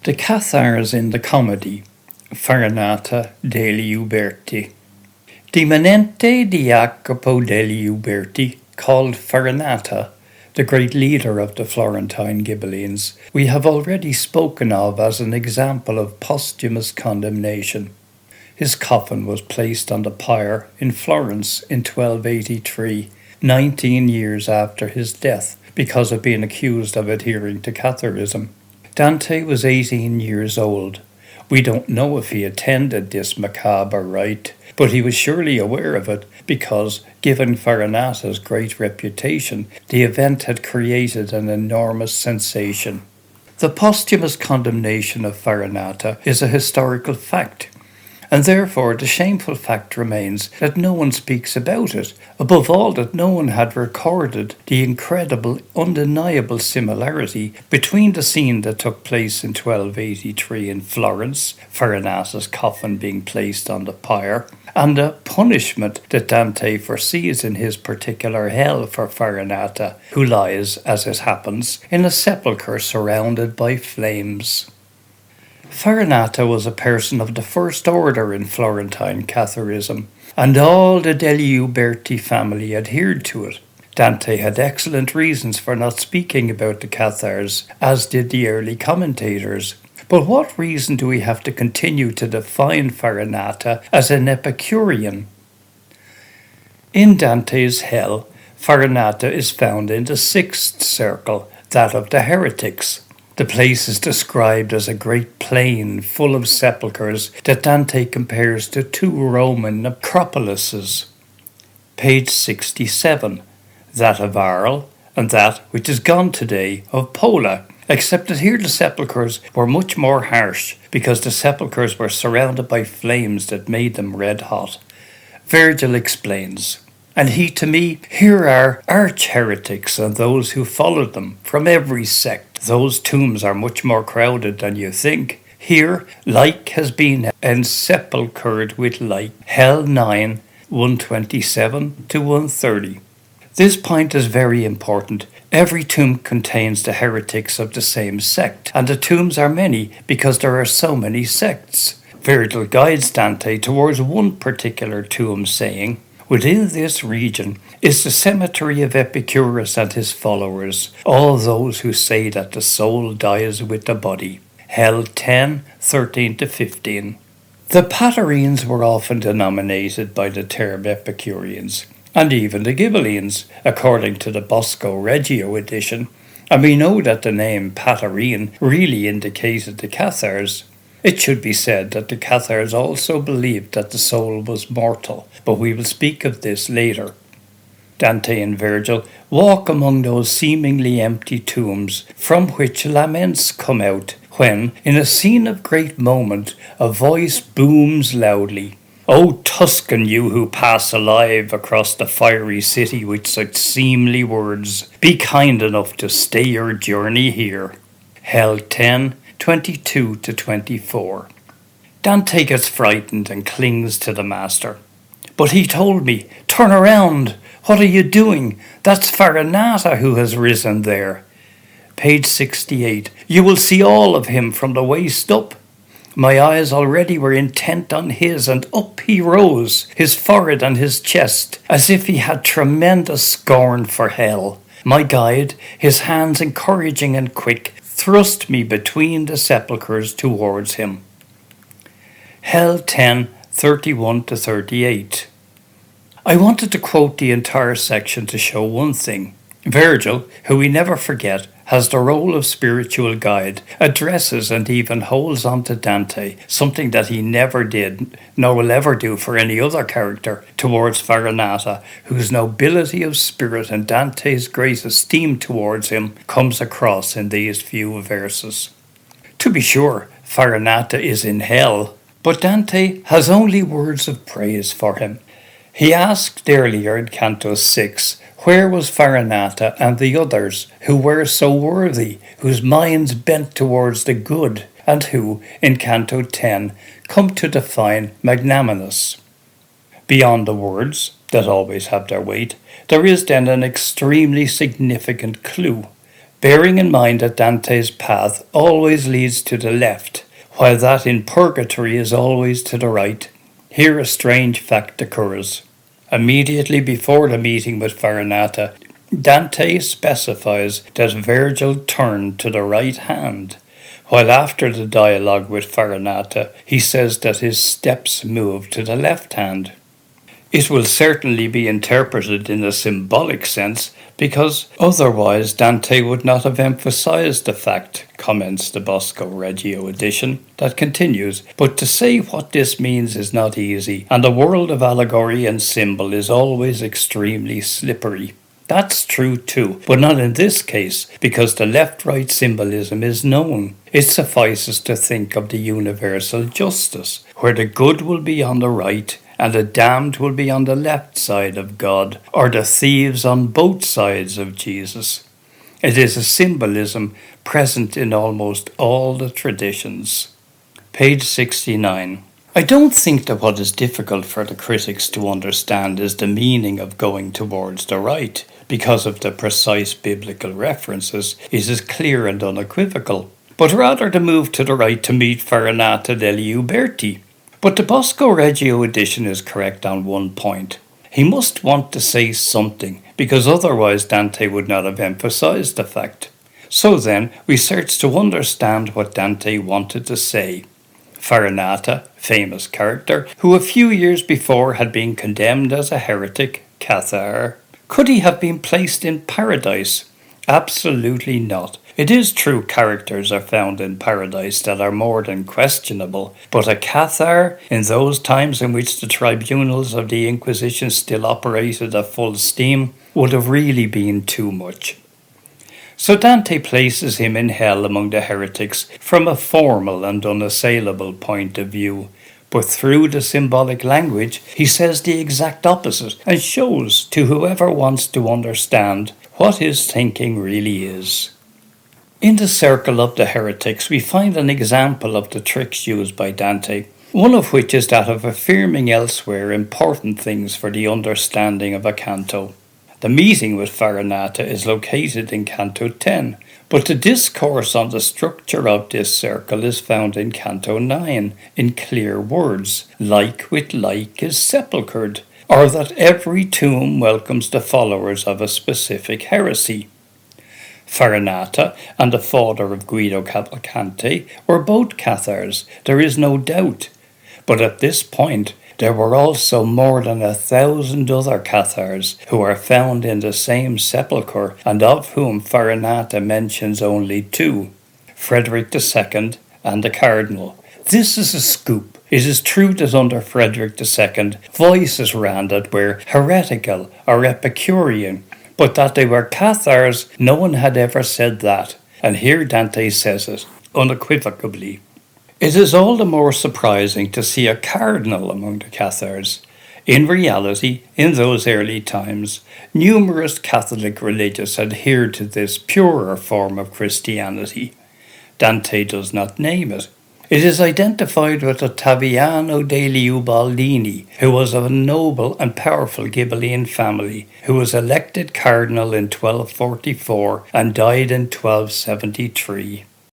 The Cathars in the Comedy, Farinata degli Uberti. Dimanente di Jacopo degli Uberti, called Farinata, the great leader of the Florentine Ghibellines, we have already spoken of as an example of posthumous condemnation. His coffin was placed on the pyre in Florence in 1283, 19 years after his death, because of being accused of adhering to Catharism. Dante was 18 years old. We don't know if he attended this macabre rite, but he was surely aware of it because, given Farinata's great reputation, the event had created an enormous sensation. The posthumous condemnation of Farinata is a historical fact, and therefore the shameful fact remains that no one speaks about it, above all that no one had recorded the incredible, undeniable similarity between the scene that took place in 1283 in Florence, Farinata's coffin being placed on the pyre, and the punishment that Dante foresees in his particular hell for Farinata, who lies, as it happens, in a sepulchre surrounded by flames. Farinata was a person of the first order in Florentine Catharism, and all the degli Uberti family adhered to it. Dante had excellent reasons for not speaking about the Cathars, as did the early commentators. But what reason do we have to continue to define Farinata as an Epicurean? In Dante's hell, Farinata is found in the sixth circle, that of the heretics. The place is described as a great plain full of sepulchres that Dante compares to two Roman necropolises. Page 67, that of Arles, and that, which is gone today, of Pola, except that here the sepulchres were much more harsh, because the sepulchres were surrounded by flames that made them red hot. Virgil explains, "And he to me, here are arch-heretics and those who followed them, from every sect. Those tombs are much more crowded than you think. Here, like has been ensepulchred with like." Hell 9, 127 to 130. This point is very important. Every tomb contains the heretics of the same sect, and the tombs are many because there are so many sects. Virgil guides Dante towards one particular tomb, saying, "Within this region is the cemetery of Epicurus and his followers, all those who say that the soul dies with the body." Hell 10, 13 to 15. The Patarines were often denominated by the term Epicureans, and even the Ghibellines, according to the Bosco Reggio edition, and we know that the name Patarine really indicated the Cathars. It should be said that the Cathars also believed that the soul was mortal, but we will speak of this later. Dante and Virgil walk among those seemingly empty tombs from which laments come out, when, in a scene of great moment, a voice booms loudly, "O Tuscan, you who pass alive across the fiery city with such seemly words, be kind enough to stay your journey here." Hell 10, 22 to 24. Dante gets frightened and clings to the master. "But he told me, turn around! What are you doing? That's Farinata who has risen there." Page 68. "You will see all of him from the waist up." My eyes already were intent on his, and up he rose, his forehead and his chest, as if he had tremendous scorn for hell. My guide, his hands encouraging and quick, thrust me between the sepulchres towards him. Hell 10, 31 to 38. I wanted to quote the entire section to show one thing. Virgil, who we never forget, has the role of spiritual guide, addresses and even holds on to Dante, something that he never did, nor will ever do for any other character, towards Farinata, whose nobility of spirit and Dante's great esteem towards him comes across in these few verses. To be sure, Farinata is in hell, but Dante has only words of praise for him. He asked earlier in Canto 6, where was Farinata and the others who were so worthy, whose minds bent towards the good, and who, in Canto 10, come to define magnanimous? Beyond the words, that always have their weight, there is then an extremely significant clue. bearing in mind that Dante's path always leads to the left, while that in purgatory is always to the right. Here a strange fact occurs. Immediately before the meeting with Farinata, Dante specifies that Virgil turned to the right hand, while after the dialogue with Farinata, he says that his steps moved to the left hand. It will certainly be interpreted in a symbolic sense, because otherwise Dante would not have emphasized the fact, comments the Bosco Reggio edition, that continues, but to say what this means is not easy, and the world of allegory and symbol is always extremely slippery. That's true too, but not in this case, because the left-right symbolism is known. It suffices to think of the universal justice, where the good will be on the right and the damned will be on the left side of God, or the thieves on both sides of Jesus. It is a symbolism present in almost all the traditions. Page 69. I don't think that what is difficult for the critics to understand is the meaning of going towards the right. Because of the precise biblical references, it is clear and unequivocal, but rather the move to the right to meet Farinata degli Uberti. But the Bosco Reggio edition is correct on one point. He must want to say something, because otherwise Dante would not have emphasized the fact. So then, we search to understand what Dante wanted to say. Farinata, famous character, who a few years before had been condemned as a heretic, Cathars. Could he have been placed in paradise? Absolutely not. It is true characters are found in paradise that are more than questionable, but a Cathars, in those times in which the tribunals of the Inquisition still operated at full steam, would have really been too much. So Dante places him in hell among the heretics from a formal and unassailable point of view. But through the symbolic language, he says the exact opposite and shows to whoever wants to understand what his thinking really is. In the circle of the heretics, we find an example of the tricks used by Dante, one of which is that of affirming elsewhere important things for the understanding of a canto. The meeting with Farinata is located in Canto 10, but the discourse on the structure of this circle is found in Canto 9, in clear words, like with like is sepulchred, or that every tomb welcomes the followers of a specific heresy. Farinata and the father of Guido Cavalcanti were both Cathars, there is no doubt, but at this point there were also more than 1,000 other Cathars who are found in the same sepulchre, and of whom Farinata mentions only 2, Frederick II and the Cardinal. This is a scoop. It is true that under Frederick II, voices ran that were heretical or Epicurean, but that they were Cathars, no one had ever said that, and here Dante says it, unequivocally. It is all the more surprising to see a cardinal among the Cathars. In reality, in those early times, numerous Catholic religious adhered to this purer form of Christianity. Dante does not name it. It is identified with Ottaviano degli Ubaldini, who was of a noble and powerful Ghibelline family, who was elected cardinal in 1244 and died in 1273.